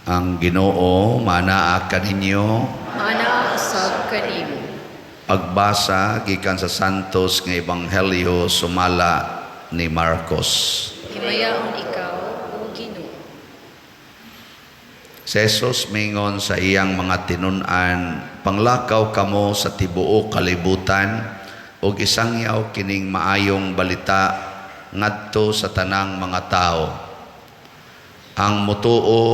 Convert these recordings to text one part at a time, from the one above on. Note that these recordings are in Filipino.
Ang Ginoo manaa kaninyo. Mana usab kanimo. Pagbasa gikan sa Santos nga Ebanghelyo sumala ni Marcos. Himayaon ikaw, O Ginoo. Si Jesus mingon sa iyang mga tinun-an, panglakaw kamo sa tibuok kalibutan ug isangyaw kining maayong balita ngadto sa tanang mga tao. Ang mutuo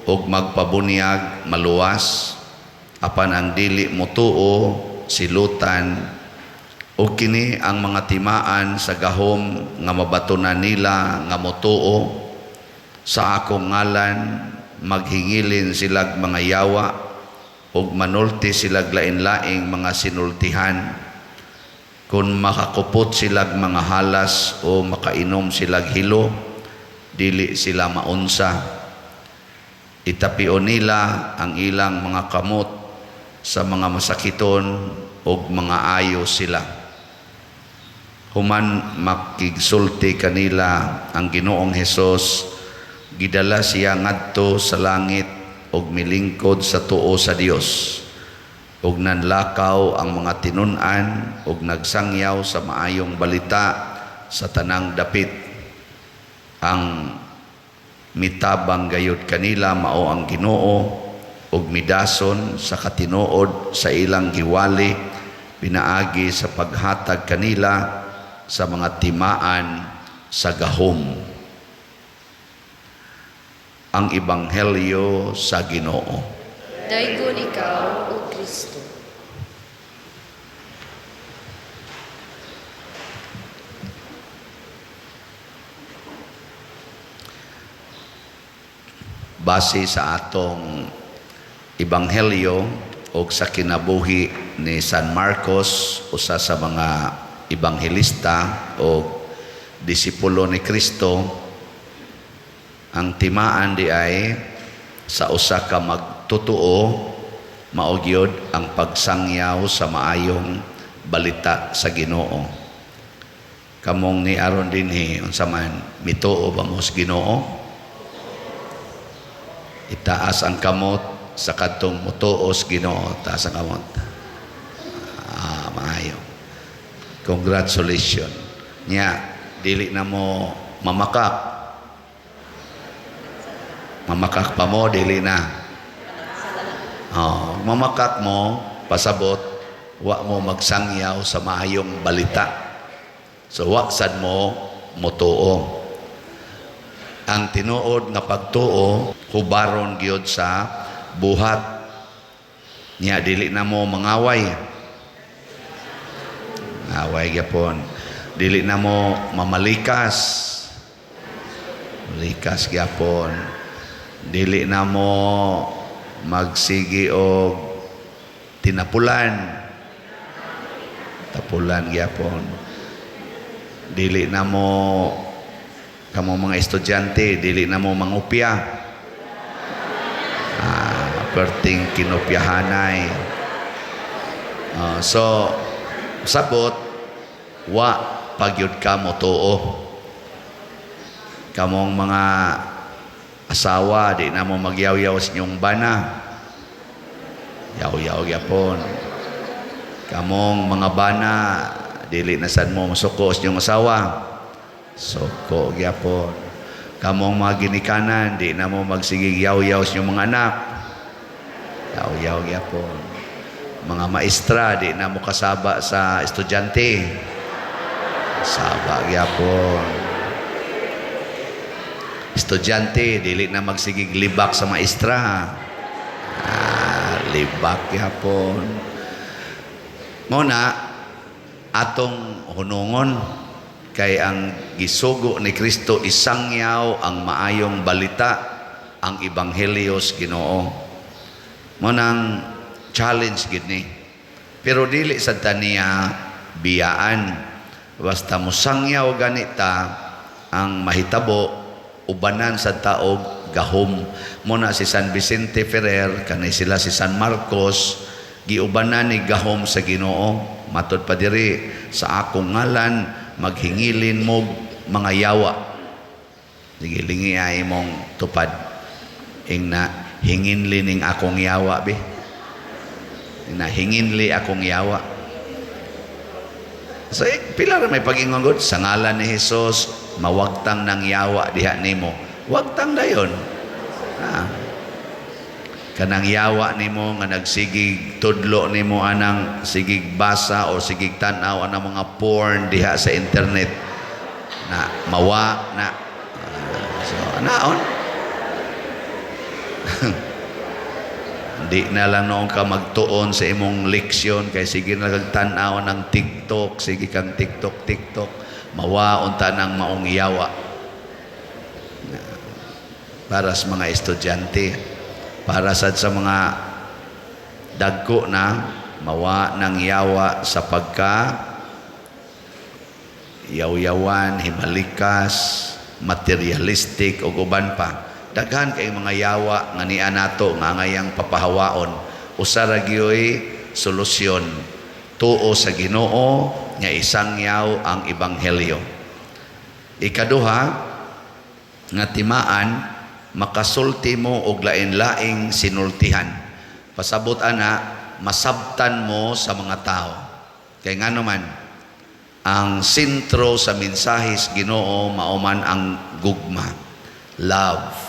ug magpabunyag maluwas, apan ang dili mutuo silutan, ug kini ang mga timaan sa gahom nga mabatunan nila nga mutuo. Sa akong ngalan maghingilin silag mga yawa ug manulti silag lain-laing mga sinultihan. Kung makakupot silag mga halas o makainom silag hilo, dili sila maunsa. Itapion nila ang ilang mga kamot sa mga masakiton ug mga ayo sila. Human makigsulti kanila ang Ginoong Hesus, gidala siya ngadto sa langit ug milingkod sa tuo sa Dios. Ug nanlakaw ang mga tinun-an ug nagsangyaw sa maayong balita sa tanang dapit. Ang mitabang gayud kanila mao ang Ginoo ug midason sa katinuod sa ilang giwali pinaagi sa paghatag kanila sa mga timaan sa gahom. Ang Ebanghelyo sa Ginoo. Daygon ikaw, O Kristo. Base sa atong Ebanghelyo o sa kinabuhi ni San Marcos, usa sa mga ebanghelista o disipulo ni Kristo, ang timaan di ay sa usa ka magtutuo mao gyud ang pagsangyaw sa maayong balita sa Ginoo. Kamong ni aron dinhi unsa man mituo ba mo sa Ginoo? Itaas ang kamot sa kadtong mutuos Ginoo, taas ang kamot. Maayo. Congratulations. Nya, dili na mo mamakak. Mamakak pa mo, dili na. Mamakak mo, pasabot, wa mo magsangyaw sa maayong balita. So, waksad mo, mutuo. Ang tinuod nga pagtuo hubaron gyud sa buhat. Nya dili na mo mangaway. Away gyapon. Dili na mo mamalikas. Malikas gyapon. Dili na mo magsigi og tinapulan. Tapulan gyapon. Dili na mo kamo mga estudyante, dili na mo mangupya. Perting kinupyahanay. So, sabot, wa pagyud ka mo tuo. Kamong mga asawa, di na mo magyaw-yaw sa inyong bana. Yaw-yaw gyapon. Kamong mga bana, dili na sad mo masuko sa inyong asawa. Soko gyapon. Kamong mga ginikanan, di na mo magsigig yaw-yaw sa inyong mga anak. Yaw-yaw gyapon. Mga maestra, di na mo kasaba sa estudyante. Kasaba gyapon. Estudyante, dili na magsigig libak sa maestra. Libak gyapon. Muna, atong hunungon kay ang gisugo ni Kristo isangyaw ang maayong balita, ang Ebanghelyo sa Ginoo. Munang challenge gid ni. Pero dili sad taniya biyaan. Basta musangyaw ganita ang mahitabo ubanan sa taog gahom. Muna si San Vicente Ferrer kanay sila si San Marcos giubanan ni gahom sa Ginoo. Matod pa diri sa akong ngalan maghingilin mo mga yawa. Sige, lingi ay mong tupad. Ing na hinginli ning akong yawa be. Na hinginli akong yawa. So, pila ra may pag-ingon gud sa ngalan ni Hesus, mawagtang ng yawa diha nimo. Wagtang dayon. Kanang yawa nimo nga nagsigig tudlo nimo anang sigig basa o sigig tan-aw anang mga porn diha sa internet na mawa na so anaon. Di na lang noong ka magtuon sa imong leksyon kay sige na kagtan-aw ng TikTok, sige kang TikTok, mawaon ta ng maong yawa. Para sa mga estudyante, para sa mga dagko na mawa ng yawa sa pagka yaw-yawan, himalikas, materialistic o uban pa. Daghan kay mga yawa nga niya nato nga ngayang papahawaon. Usa ra gyoy solusyon. Tuo sa Ginoo nga isangyaw ang ebanghelyo. Ikaduha nga timaan makasulti mo og lain-laing sinultihan. Pasabot ana masabtan mo sa mga tao. Kay ngano man ang sentro sa mensahis Ginoo mauman ang gugma, love.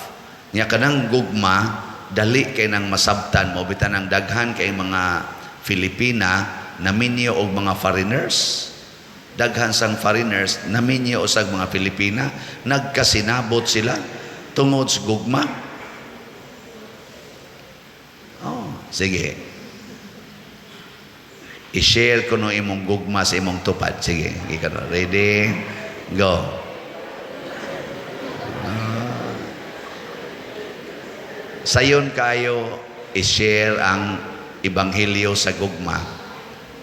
Nya kanang gugma dali kay nang masabtan mo bitan ang daghan kay mga Filipina naminyo og mga foreigners. Daghan sang foreigners naminyo usag mga Filipina, nagkasinabot sila tungod sa gugma. Oh, sige. I-share ko no imong gugma sa imong tupad. Sige, ikaw ready? Go. Sayon kayo i-share ang ebanghelyo sa gugma.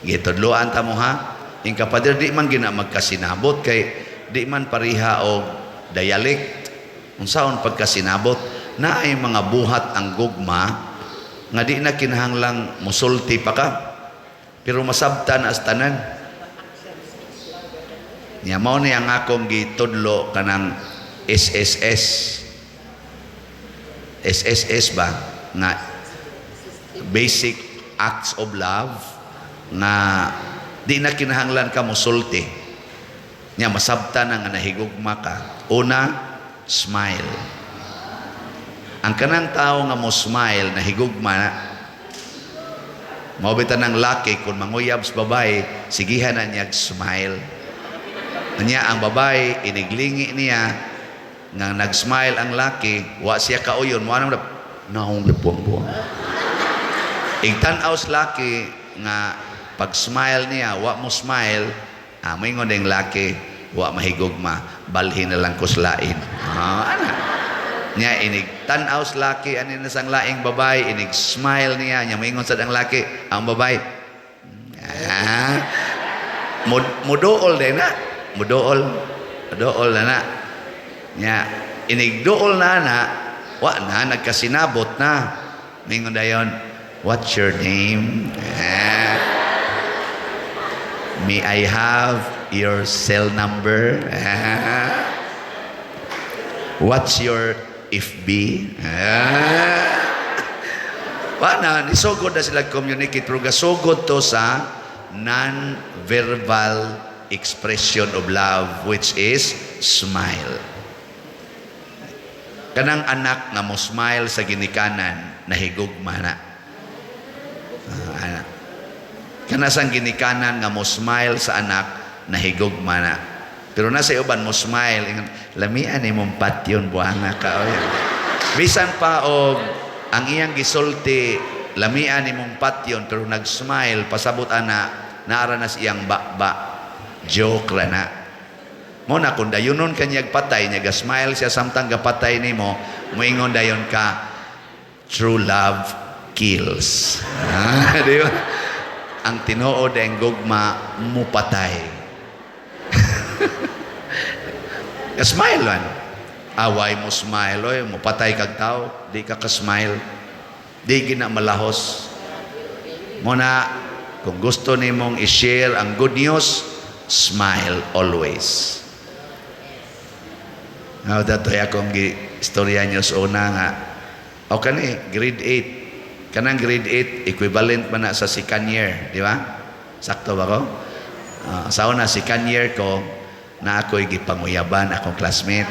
Gitudloan ta mo ha. Ing kapader di man gina magkasinabot kay di man pariha og dialect. Unsaon pagkasinabot na ay mga buhat ang gugma nga di na kinahanglang musulti pa ka. Pero masabtan as tanan. Nya mao ni ang akong gitudlo kanang SSS. SSS ba nga basic acts of love nga di na kinahanglan ka musulti nya masabtan nga nahigugma ka. Una, smile. Ang kanang tao nga mo smile nahigugma mao bitan ng laki kung manguyab sa babae sigihan na niya smile nya ang babae iniglingi niya nga nag-smile ang laki, wa siya kauyon, mo anong naong lipuang-buang. Igtanaw sa laki nga pag-smile niya, wa mo smile, maingon ding laki, wa mahigugma, balhin na lang kuslain. Ana. Nya inig tanaw sa laki, anin na sang laing babae, inig smile niya, nya maingon sa ang laki, ang babae. Mudool din na. Mudool na. Nya inigdool na wa na nagkasinabot na mingon dayon, what's your name? May I have your cell number? What's your FB? Wa na nisugod na sila communicate pero gasugod to sa non-verbal expression of love which is smile. Kanang anak nga mo smile sa ginikanan nahigugma na. Kana sang ginikanan nga mo smile sa anak nahigugma na. Pero nasa uban mo smile lamian imong patyon buhanga ka oy. Bisan pa og ang iyang gisulti lamian imong patyon pero nag-smile pasabot ana naara na siyang bakba. Joke ra na. Mo na kung dayunon kanyag patay niya ga-smile siya samtang gapatay nimo moingon dayon ka true love kills. Di ba? Ang tinuod ang gugma mo patay. Smile man. Away mo smile oy mo patay kag tao di ka ka-smile. Di gina malahos. Mo na kung gusto nimong i-share ang good news, smile always. Now, dato'y akong istorya nyo sa una nga O kani, grade 8. Kanang grade 8, equivalent man na sa second year, di ba? Sakto ba ko? Sa una, second year ko, na ako'y gipanguyaban, akong classmate.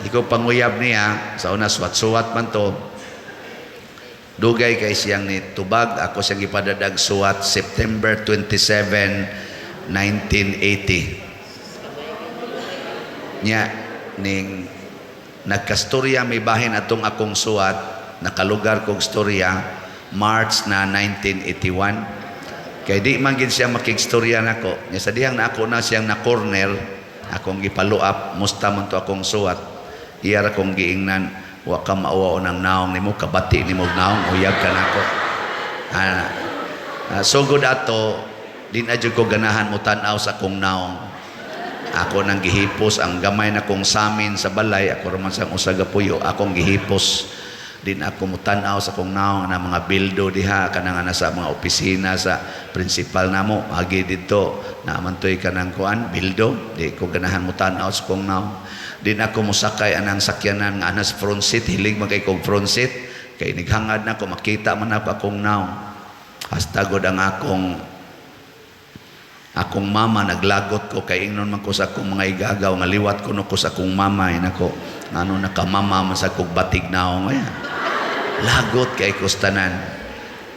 Ikaw panguyab niya, sa una, suwat-suwat man to. Dugay kay siyang ni tubag, ako siyang ipadadag suwat September 27, 1980. Ning nagkastorya may bahin atong akong suwat, nakalugar kong storya, March na 1981. Kaya di man gid siya makigstorya nako. Nya sa dihang na ako na siyang na corner, akong gipaluap, musta man to akong suwat. Iyara kong giingnan, wa ka mauwaw ng naong nimo, kabati nimo naong, uyag ka nako. So good ato, din adyo ko ganahan mo tanaw sa akong naong. Ako nang gihipos ang gamay na kong samin sa balay, ako raman sa usaga puyo, akong gihipos din ako mutanaw sa kong naong na mga bildo diha kanang ana sa mga opisina sa principal namo agi dito na amantoy kanang kuan bildo di ko ganahan mutanaw sa kong naong. Din ako musakay anang sakyanan nga ana sa front seat, hilig magay kong front seat kay nighangad na ko makita man ako akong naong. Hasta god ang akong mama naglagot ko kay ingnon man ko sa akong mga igagaw nga liwat ko no ko sa akong mama nako ngano nakamama man sa kog batig naong ay lagot kay kustanan.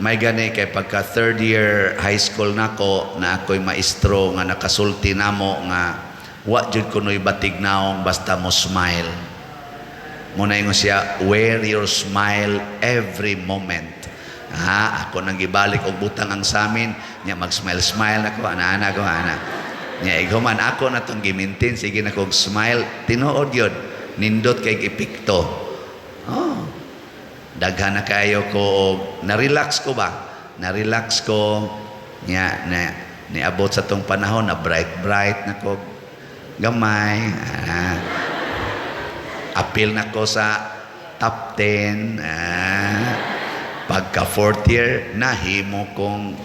May gani kay pagka third year high school nako na ako'y maestro nga nakasulti namo nga wa jud ko noy batig naong basta mo smile. Muna ingon siya, wear your smile every moment. Ako nang gibalik og butang ang samin nya mag-smile nako ana ko ana nya iguman ako na tong gimintin sige na kog smile tinuod yun nindot kay epekto. Daghan na kayo ko na-relax ko nya niabot sa tong panahon na bright na ko gamay apil na ko sa top 10 pagka fourth year nahimo kong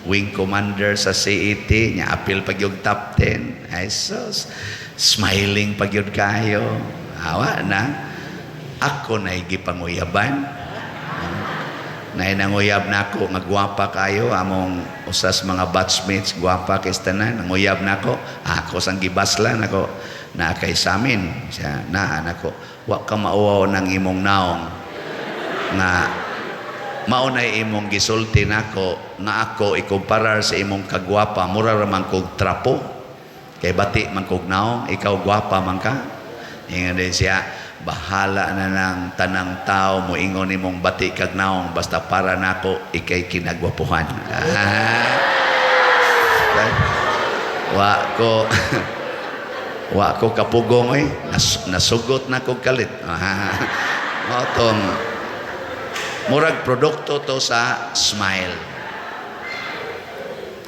wing commander sa CET nya apil pag yung top 10 ay sus smiling pag yun kayo awa na ako na gipanguyaban na nangyuyab na ako nga gwapa kayo among usas mga batchmates gwapa kay tanan nanguyab na ako sang gibaslan ako na kay samin siya na anako wa ka mauwaw ng imong naong nga maunay imong gisulti nako nga ako ikumparar sa imong kagwapa mura ra man kog trapo kay bati man kog naong ikaw gwapa man ka ingon din siya bahala na ng tanang tao mo ingon imong bati kag naong basta para nako ikay kinagwapuhan. wa ko kapugong nasugot na kog kalit. Motong murag produkto to sa smile.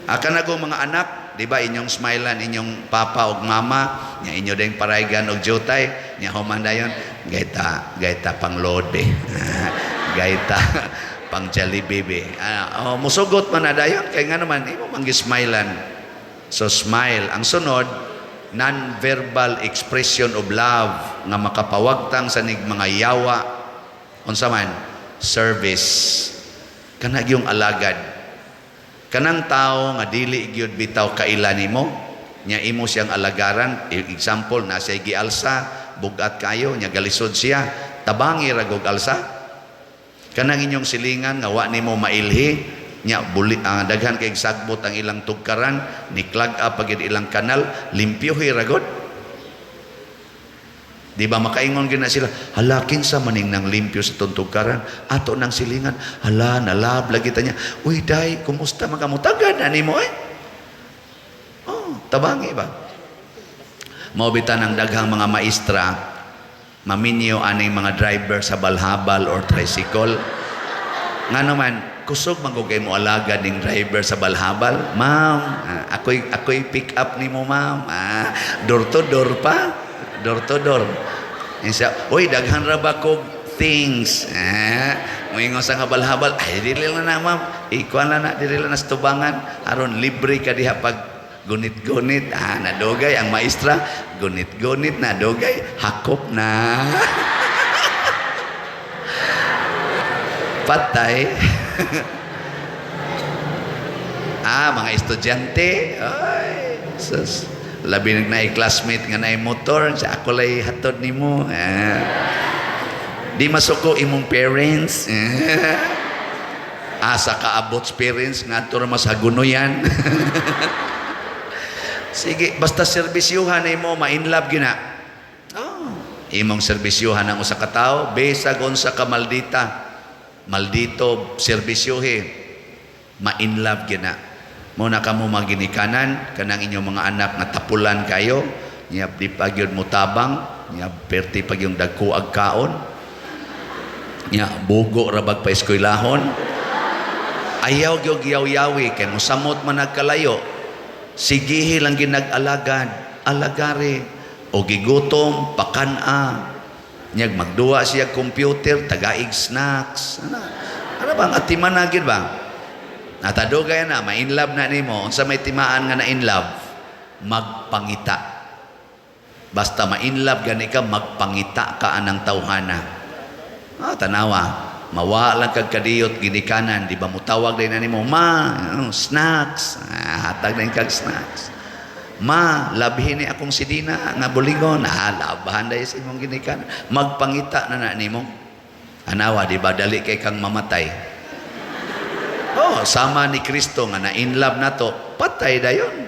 Akan ako mga anak, di ba inyong smilean inyong papa o mama, nya inyo ding paraygan og jutay, nya human dayon gaita pang lode. Gaita pang Jollibee. Musugot man na dayon kay nga naman imo man gismilean. So smile. Ang sunod, non-verbal expression of love nga makapawagtang sa mga yawa unsa man service kana gyung alagad kanang tao nga dili gyud bitaw kaila nimo nya imo siyang alagaran. Example na siya gialsa bugat kayo nya galisod siya tabangi ra gog alsa kanang inyong silingan nga wa nimo mailhi nya daghan kay sagbot ang ilang tugkaran ni clog up pagid ilang kanal limpyohi ra gud. Di ba makaingon gina sila, hala kinsa maning nang limpyo sa tuntukaran, ato nang silingan, hala nalab lagi tanya, uy day, kumusta makamutagan ani mo tabangi ba? Maubitan ang daghang mga maestra, maminyo aning mga driver sa balhabal or tricycle. Nga naman, kusog magugay mo alaga ning driver sa balhabal, ma'am, ako'y pick up ni mo ma'am, door to door pa. Door to door. Siya, uy, daghan ra ba kog things? Moingon sa habal-habal, ay, dili lang na, ma'am. Ikuan lang na, dili lang na sa tubangan. Aron, libre ka diha pag gunit-gunit, nadugay ang maestra, gunit-gunit, nadugay, hakop na. Patay. Mga estudyante, ay, sus, labi na classmate nga na motor, sa ako lay hatod nimo. Di masuko imong parents. Asa kaabot parents nga to mas hagunoyan. Sige, basta serbisyuhan mo, ma-inlove gina. Imong serbisyuhan ang usa ka tawo, besag unsa ka maldito serbisyuhe, ma-inlove gina. Muna ka mo maginikanan kanang inyong mga anak nga tapulan kayo, nya di pagyud mo tabang, nya perti pag yung dagko ag kaon, nya bugo rabag pa eskwelahon. Ayaw gyud yaw-yawi kay mosamot man nagkalayo. Sigihi lang ginag-alagad, alagari o gigutom pakana. Nyag magduwa siya computer, tagaig snacks. Ano bang atiman na gid ba? Natadugay na, ma-inlove na nimo. Unsa may timaan nga na inlove? Magpangita. Basta ma-inlove gani ka, magpangita ka anang tawhana. Tanawa, mawalang kag kadiyot ginikanan, di ba mutawag din na nimo, ma, snacks. Hatag na kag snacks. Ma, labhin ni akong sidina nga bulingon. Labahan dahil sa imong ginikanan. Magpangita na nimo. Anawa, di ba dali kay kang mamatay? Sama ni Kristo nga na in love na to, patay dayon.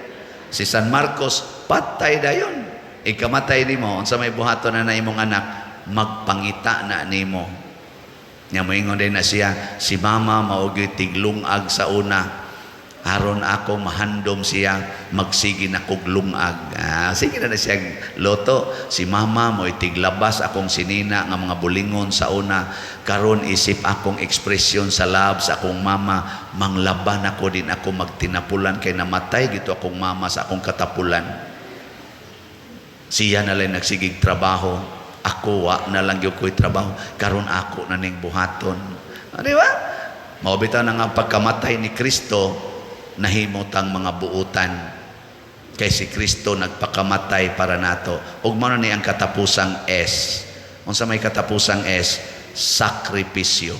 Si San Marcos, patay dayon. Ikamatay nimo, unsa may buhaton na imong anak, magpangita na nimo. Nya moingon din na siya, si mama maogi tiglungag sa una. Aron ako mahandom siya, magsige na kog lungag. Sige na siya loto. Si mama mo itiglabas akong sinina nga mga bulingon sa una. Karon isip akong ekspresyon sa love sa akong mama, manglaban ako din ako magtinapulan kay namatay gito akong mama sa akong katapulan. Siya na lang nagsigig trabaho, ako wa na lang gyud ko'y trabaho, karon ako na ning buhaton. Di ba? Maubitaw na nga pagkamatay ni Kristo, nahimutang mga buutan kay si Kristo nagpakamatay para nato. Ug mao ni ang katapusang S. Unsa may katapusang S? Sakripisyo.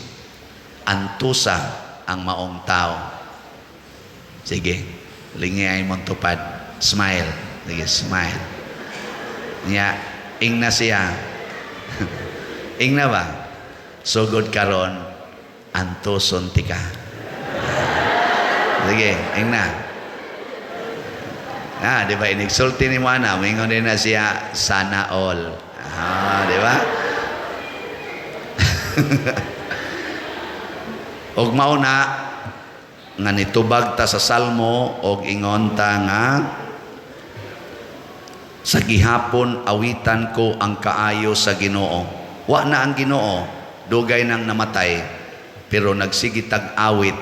Antusa ang maong tao. Sige, lingay mong tupad. Smile. Sige, smile. Nya, ingna siya. Ingna ba? Sugod karon, antuson tika. Sige, ingna. Di ba, inigsulti ni Mana, mingon din na siya, sana all. Di ba? Og mauna, nga nitubag ta sa salmo, og ingon ta nga, sa gihapon awitan ko ang kaayo sa Ginoo. Wa na ang Ginoo, dugay nang namatay, pero nagsigitag awit,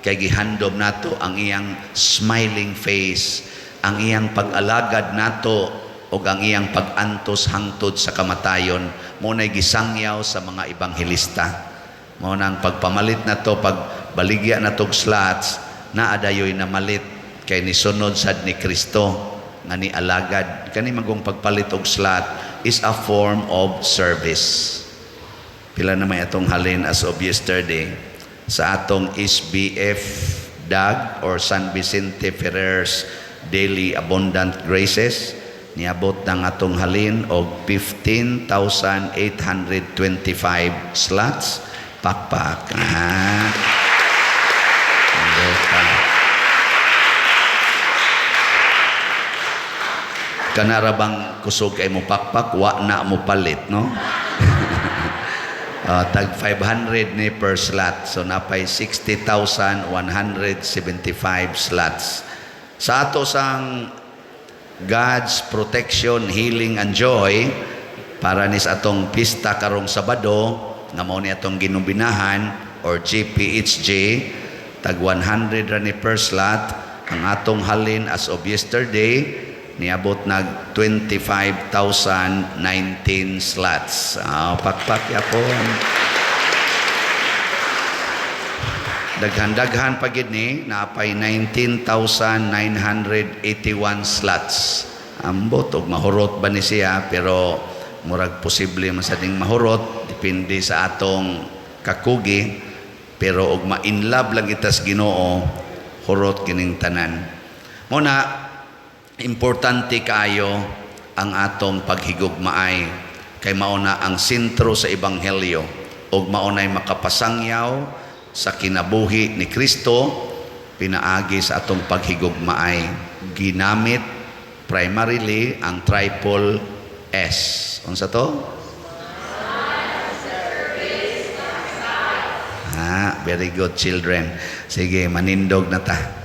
kay gihandom nato ang iyang smiling face, ang iyang pag-alagad nato o ang iyang pag-antos hangtod sa kamatayon. Muna'y gisangyaw sa mga ebanghelista. Munang pagpamalit nato, pagbaligya natog slots, na adayoy na malit kay nisunod sad ni Kristo nga ni alagad. Kani magong pagpalit og slot is a form of service. Pila na may atong halin as of yesterday sa atong SBF DAG or San Vicente Ferrer's Daily Abundant Graces, niabot ng atong halin og 15,825 slots. Pakpak. Kanarabang kusog kay mo pakpak, wa na mo palit, no? Tag 500 ni per slot. So napay 60,175 slots. Sa ato sang God's protection, healing, and joy para nis atong pista karong Sabado nga mao ni atong ginumbinahan or GPHJ, tag 100 ra ni per slot. Ang atong halin as of yesterday niabot nag 25,019 slots. Pakpak yapon. Daghan-daghan pagid ni naapay 19,981 slots. Ambot og mahurot ba ni siya, pero murag posible man sa ding mahurot depende sa atong kakugi, pero og ma-inlove lang itas Ginoo, hurot kining tanan. Muna importante kaayo ang atong paghigugmaay, kay mauna ang sentro sa ebanghelyo ug maunay makapasangyaw sa kinabuhi ni Kristo. Pinaagi sa atong paghigugmaay ginamit primarily ang triple S. Unsa to? Very good children. Sige, manindog na ta.